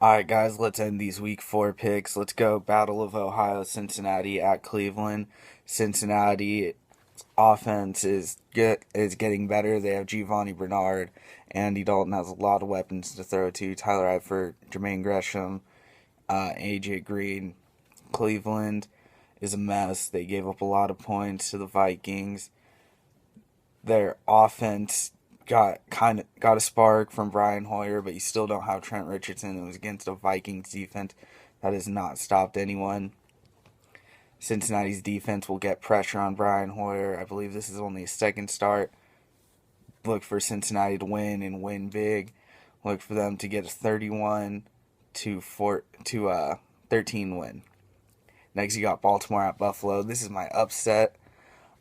Alright, guys, let's end these week 4 picks. Let's go Battle of Ohio, Cincinnati at Cleveland. Cincinnati offense is getting better. They have Giovanni Bernard. Andy Dalton has a lot of weapons to throw to. Tyler Eifert, Jermaine Gresham, AJ Green. Cleveland is a mess. They gave up a lot of points to the Vikings. Their offense got a spark from Brian Hoyer, but you still don't have Trent Richardson. It was against a Vikings defense that has not stopped anyone. Cincinnati's defense will get pressure on Brian Hoyer. I believe this is only his second start. Look for Cincinnati to win and win big. Look for them to get a 31 to 13 win. Next, you got Baltimore at Buffalo. This is my upset.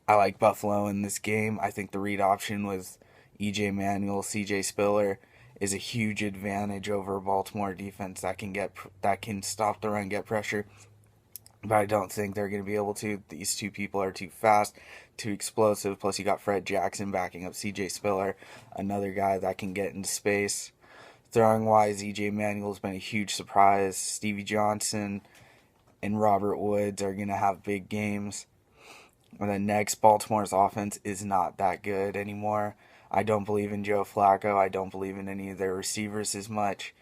I like Buffalo in this game. I think the read option with EJ Manuel, CJ Spiller is a huge advantage over a Baltimore defense that can stop the run, get pressure. But I don't think they're going to be able to. These two people are too fast, too explosive. Plus, you got Fred Jackson backing up CJ Spiller, another guy that can get into space. Throwing wise, EJ Manuel's been a huge surprise. Stevie Johnson and Robert Woods are going to have big games. And then next, Baltimore's offense is not that good anymore. I don't believe in Joe Flacco. I don't believe in any of their receivers as much.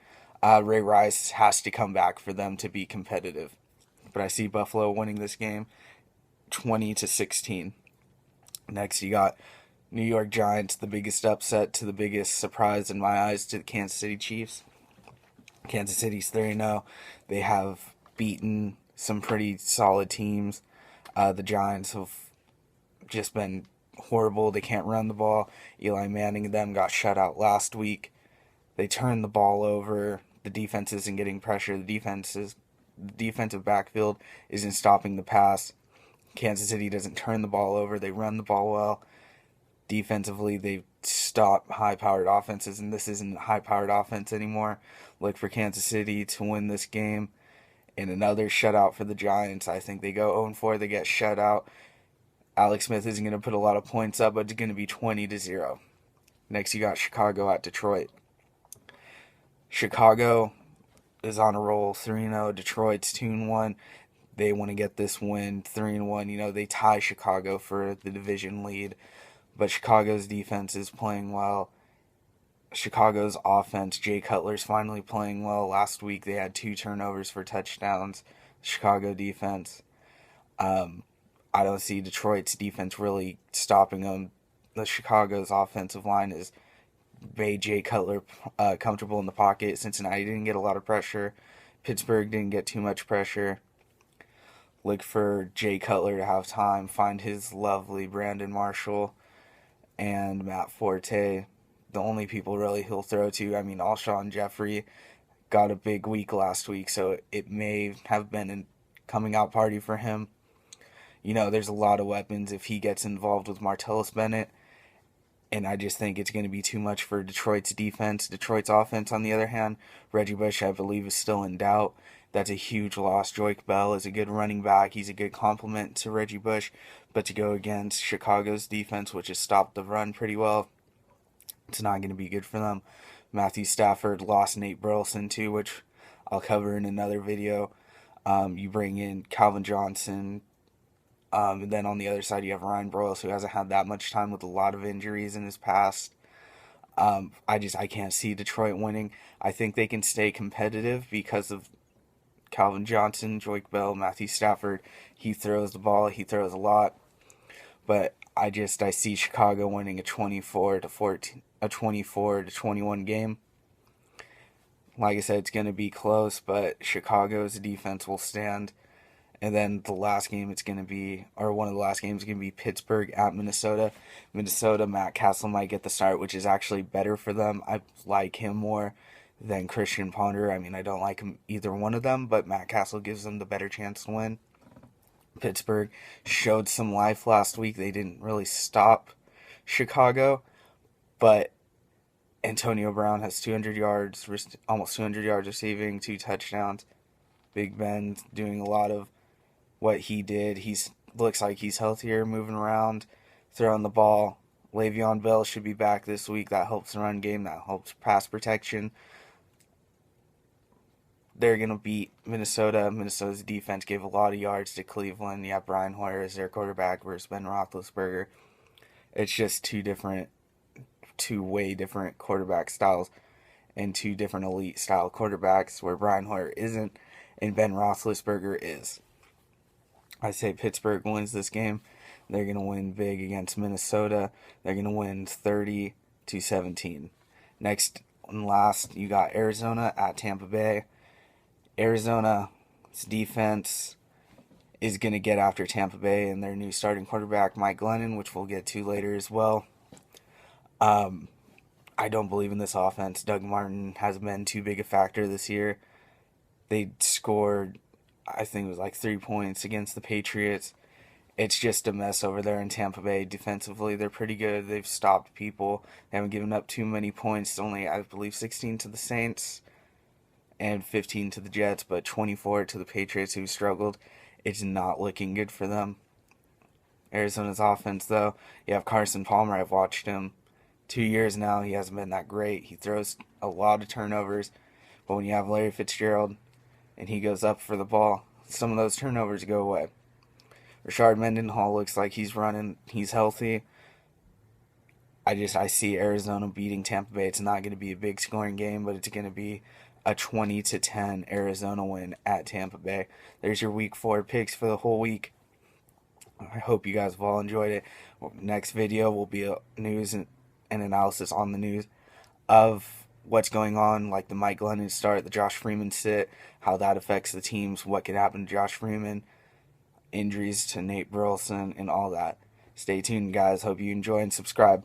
Ray Rice has to come back for them to be competitive. But I see Buffalo winning this game 20-16. Next, you got New York Giants, the biggest upset to the biggest surprise in my eyes to the Kansas City Chiefs. Kansas City's 3-0. They have beaten some pretty solid teams. The Giants have just been horrible. They can't run the ball. Eli Manning and them got shut out last week. They turned the ball over. The defense isn't getting pressure. The defensive backfield isn't stopping the pass. Kansas City doesn't turn the ball over. They run the ball well. Defensively, they stop high-powered offenses, and this isn't a high-powered offense anymore. Look for Kansas City to win this game. And another shutout for the Giants. I think they go 0-4. They get shut out. Alex Smith isn't going to put a lot of points up, but it's going to be 20-0. Next, you got Chicago at Detroit. Chicago is on a roll, 3-0. Detroit's 2-1. They want to get this win, 3-1. They tie Chicago for the division lead, but Chicago's defense is playing well. Chicago's offense, Jay Cutler's finally playing well. Last week they had 2 turnovers for touchdowns. Chicago defense. I don't see Detroit's defense really stopping them. The Chicago's offensive line is made Jay Cutler comfortable in the pocket. Cincinnati didn't get a lot of pressure. Pittsburgh didn't get too much pressure. Look for Jay Cutler to have time, find his lovely Brandon Marshall and Matt Forte. The only people really he'll throw to. I mean, Alshon Jeffrey got a big week last week, so it may have been a coming out party for him. There's a lot of weapons if he gets involved with Martellus Bennett, and I just think it's going to be too much for Detroit's defense. Detroit's offense, on the other hand, Reggie Bush, I believe, is still in doubt. That's a huge loss. Joique Bell is a good running back. He's a good complement to Reggie Bush, but to go against Chicago's defense, which has stopped the run pretty well, it's not going to be good for them. Matthew Stafford lost Nate Burleson too, which I'll cover in another video. You bring in Calvin Johnson, and then on the other side you have Ryan Broyles, who hasn't had that much time with a lot of injuries in his past. I can't see Detroit winning. I think they can stay competitive because of Calvin Johnson, Joique Bell, Matthew Stafford. He throws the ball. He throws a lot. But I see Chicago winning a 24-21 game. Like I said, it's going to be close, but Chicago's defense will stand. And then one of the last games is going to be Pittsburgh at Minnesota. Minnesota, Matt Castle might get the start, which is actually better for them. I like him more than Christian Ponder. I mean, I don't like either one of them, but Matt Castle gives them the better chance to win. Pittsburgh showed some life last week. They didn't really stop Chicago, but Antonio Brown has 200 yards, almost 200 yards receiving, 2 touchdowns. Big Ben doing a lot of what he did. Looks like he's healthier, moving around, throwing the ball. Le'Veon Bell should be back this week. That helps the run game. That helps pass protection. they're going to beat Minnesota. Minnesota's defense gave a lot of yards to Cleveland. You have Brian Hoyer as their quarterback versus Ben Roethlisberger. It's just two way different quarterback styles and two different elite style quarterbacks where Brian Hoyer isn't and Ben Roethlisberger is. I say Pittsburgh wins this game. They're going to win big against Minnesota. They're going to win 30-17. Next and last, you got Arizona at Tampa Bay. Arizona's defense is going to get after Tampa Bay and their new starting quarterback, Mike Glennon, which we'll get to later as well. I don't believe in this offense. Doug Martin hasn't been too big a factor this year. They scored, I think it was like 3 points against the Patriots. It's just a mess over there in Tampa Bay. Defensively, they're pretty good. They've stopped people. They haven't given up too many points. Only, I believe, 16 to the Saints and 15 to the Jets, but 24 to the Patriots, who struggled. It's not looking good for them. Arizona's offense, though, you have Carson Palmer. I've watched him 2 years now. He hasn't been that great. He throws a lot of turnovers, but when you have Larry Fitzgerald and he goes up for the ball, some of those turnovers go away. Rashard Mendenhall looks like he's running. He's healthy. I see Arizona beating Tampa Bay. It's not going to be a big scoring game, but it's going to be a 20-10 Arizona win at Tampa Bay. There's your Week 4 picks for the whole week. I hope you guys have all enjoyed it. Next video will be a news and analysis on the news of what's going on, like the Mike Glennon start, the Josh Freeman sit, how that affects the teams, what could happen to Josh Freeman, injuries to Nate Burleson, and all that. Stay tuned, guys. Hope you enjoy and subscribe.